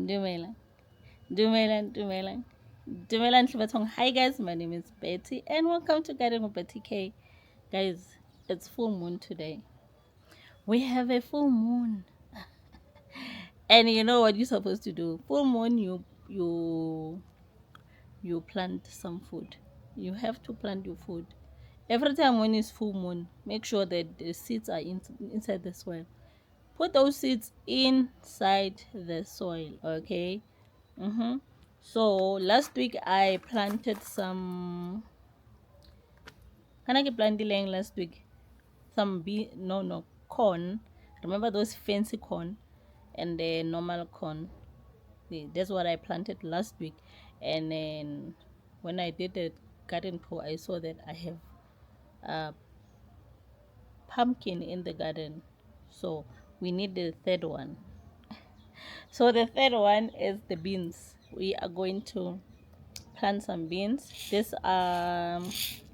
Dumelang. Dumelang. Dumelang Shibatong. Hi guys, my name is Betty and welcome to Garden with Betty K. Guys, it's full moon today. We have a full moon. And you know what you're supposed to do? Full moon you plant some food. You have to plant your food. Every time when it's full moon, make sure that the seeds are inside the soil. Put those seeds inside the soil, okay? So last week I planted some. Can I planted last week? Some no corn. Remember those fancy corn and the normal corn. That's what I planted last week. And then when I did the garden tour, I saw that I have a pumpkin in the garden. So we need the third one. So the third one is the beans. We are going to plant some beans. These are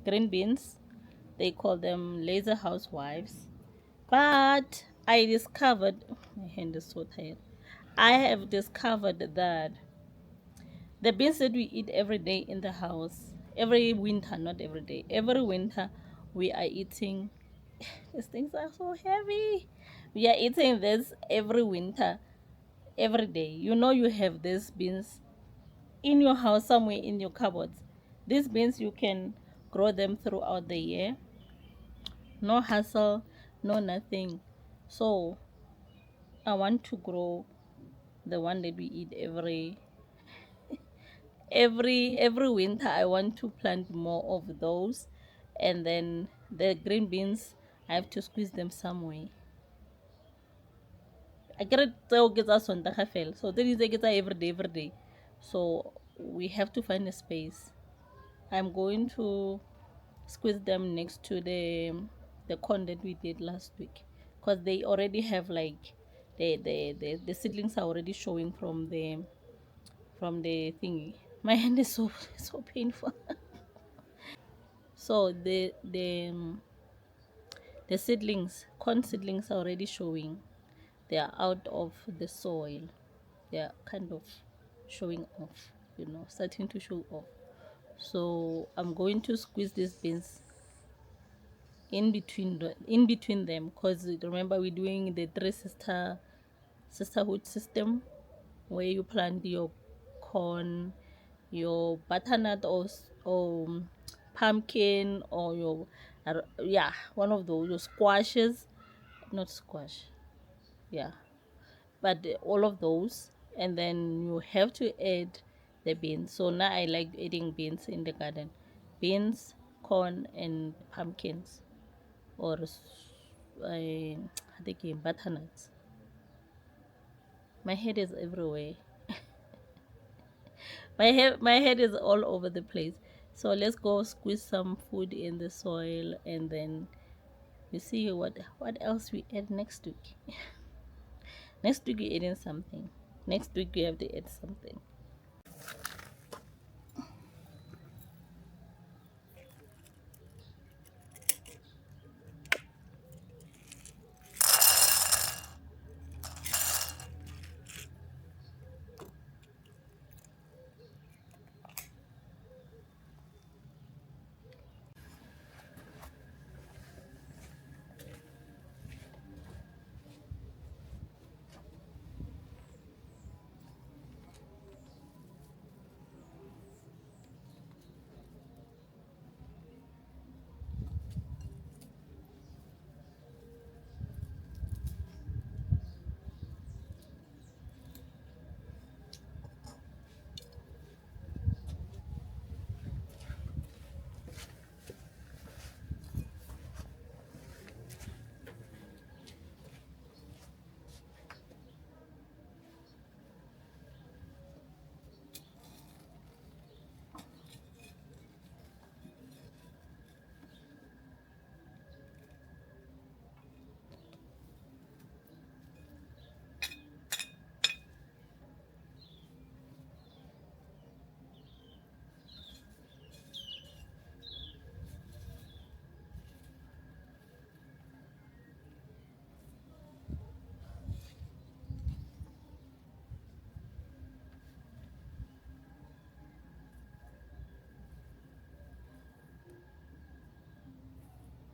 green beans. They call them laser housewives. But I discovered, my hand is so tired. I have discovered that the beans that we eat every day in the house, every winter, not every day, every winter, we are eating. These things are so heavy. We are eating this every winter, every day. You know, you have these beans in your house, somewhere in your cupboards. These beans, you can grow them throughout the year. No hassle, no nothing. So I want to grow the one that we eat every winter. I want to plant more of those, and then the green beans, I have to squeeze them some way. I get it. So that is get every day. So we have to find a space. I'm going to squeeze them next to the corn that we did last week, because they already have like the seedlings are already showing from the thingy. My hand is so so painful. So the seedlings, corn seedlings, are already showing. They are out of the soil. They are kind of showing off, starting to show off. So I'm going to squeeze these beans in between them, because remember we're doing the sisterhood system, where you plant your corn, your butternut, or pumpkin, or your yeah, one of those, your squashes, not squash, yeah, but all of those. And then you have to add the beans. So now I like adding beans in the garden. Beans, corn, and pumpkins, or I think butternuts. My head is everywhere. My head is all over the place. So let's go squeeze some food in the soil, and then we see what else we add next week. Next week we adding something. Next week we have to add something.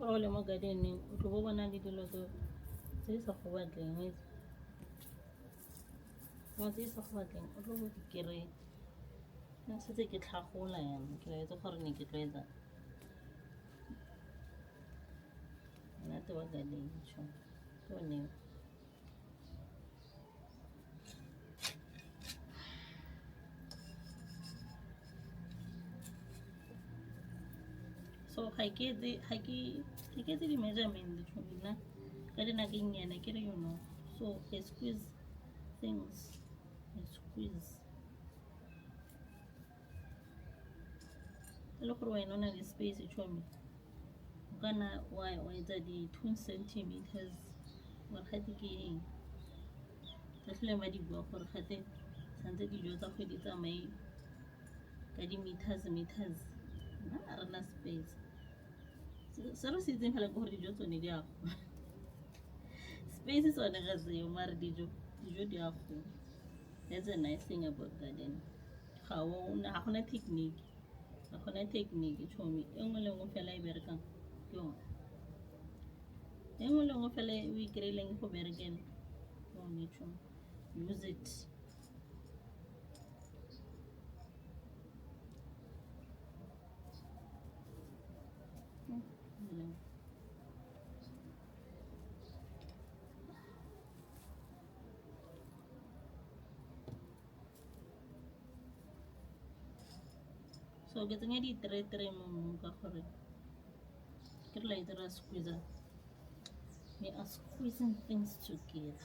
o le mo gardeneng o tlo bo bona le dilo tse sa go batleng tse sa go batleng o tlo bo di kry-a nna setse ke tlhagola yana ke laetse gore ne ke tlo etsa monate wa garden tšho ke oneo. So ga ke etse di-measurement tšhomi nna ka dinakeng nyana ke re you know so I squeeze things e le gore wena o na le space tšhomi o kana wa etsa di-2 centimeters gore gate ke eng ka tlhole ba di bua gore gate tshwanetse dijo tsa kgwedi tsamaye ka di-meters nna a rena space se re se itseng fela ke gore dijo tsone di a go space sone ga seo mare dijo di a go. That's a nice thing about garden ga gona technique tšhomi e nngwe le nngwe fela e berekang ke yone e nngwe le nngwe fela o e kry-ileng go berekela yone tšhomi use it. So ke tsenya di-tray mo mmung ka gore ke re laetse ra squeezer we are squeezing things together.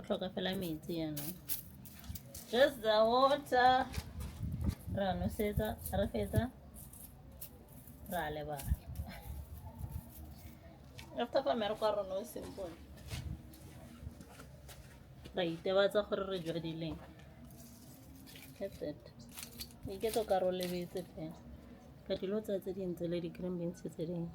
tlhoka fela metsi yaanong. Just the water. Ra nosetsa, re fetsa, ra lebala. After fa mmereko wa rona o simple. Ra itebatsa gore re jwadileng. That's it. Iketso ka re o lebetse fela. Ka dilo tsa tse dintse le di-green beans tse dingwe.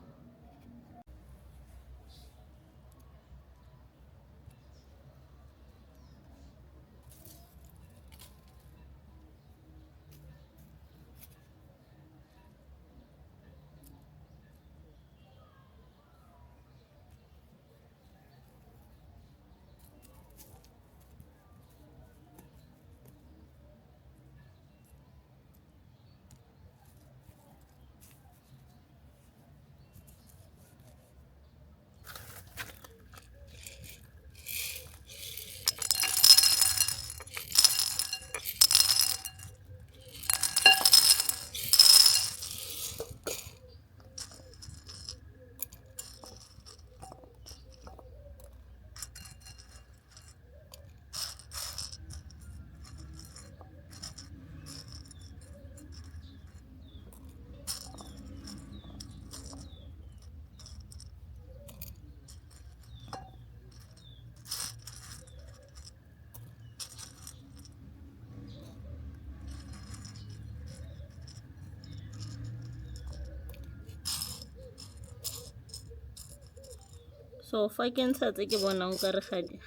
So fa ke ntsha tse ke bonang ka re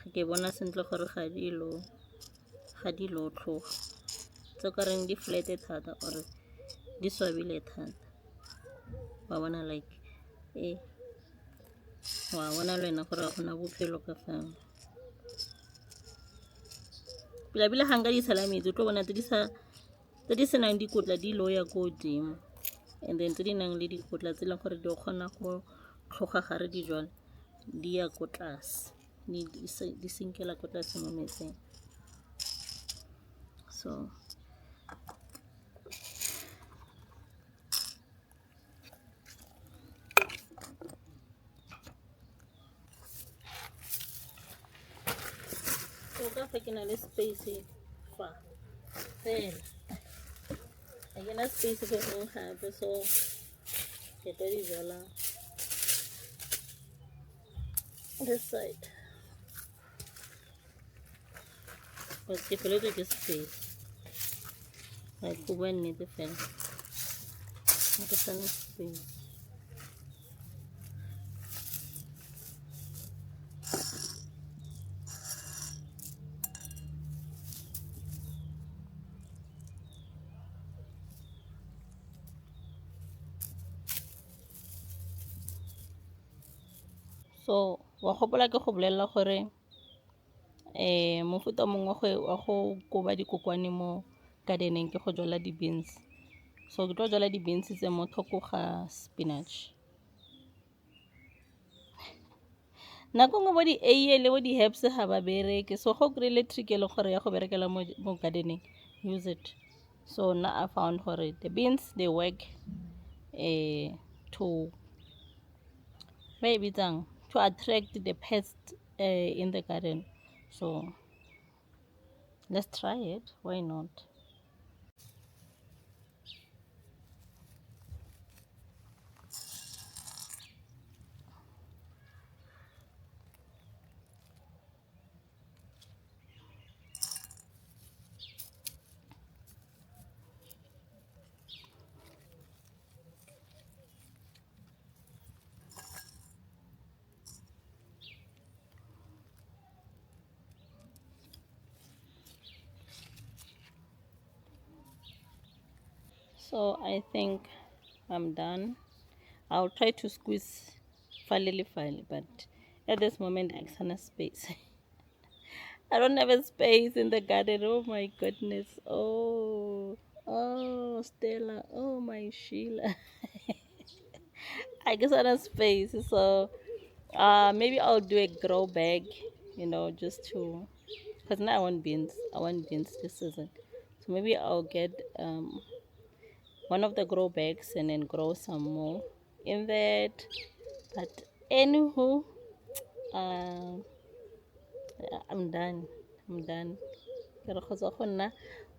ke bona sentle gore ga di lo tlhoga tse ka reng di flete thata or di swabile thata wa bona like wa bona le wena gore ga gona bophelo ka fao pila ga nka di tshela metsi o tlo bona tse di senang dikotla di lo ya ko godimo and then tse di nang le dikotla tse leng gore di kgona go tlhoga gare di jwala di ya ko tlase di sinkela ko tlase mo metsing so ka fa ke na le space fa fela ga ke na space go gongwe gape so ke tlo di jala this side but ke feletswe ke space like go bua nnete fela ga ke sana space. So wa gopola ke go bolelela gore mofuta mongwe wa go koba dikokwane mo gardeneng ke go jala di-beans so ke tlo jala di-beans tse mo thoko ga spinach nako nngwe bo di-eiye le bo di-herbs ga ba bereke so go kry-ile trick e le gore ya go berekela mo gardeneng use it so now I found gore the beans they work to to attract the pests in the garden so let's try it why not. So I think I'm done. I'll try to squeeze file, but at this moment I don't have space. I don't have a space in the garden. Oh my goodness. Oh, Stella. Oh my Sheila. I guess I don't have space. So maybe I'll do a grow bag, just to, because now I want beans. I want beans this season. So maybe I'll get one of the grow bags and then grow some more in that. But anywho, I'm done. Ke re go tswa go nna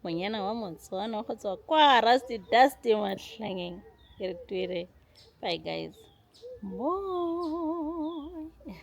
monyana wa Motswana go tswa kwa Rusty Dusty Mahlangeng. Ke re tuere. Bye guys. Bye.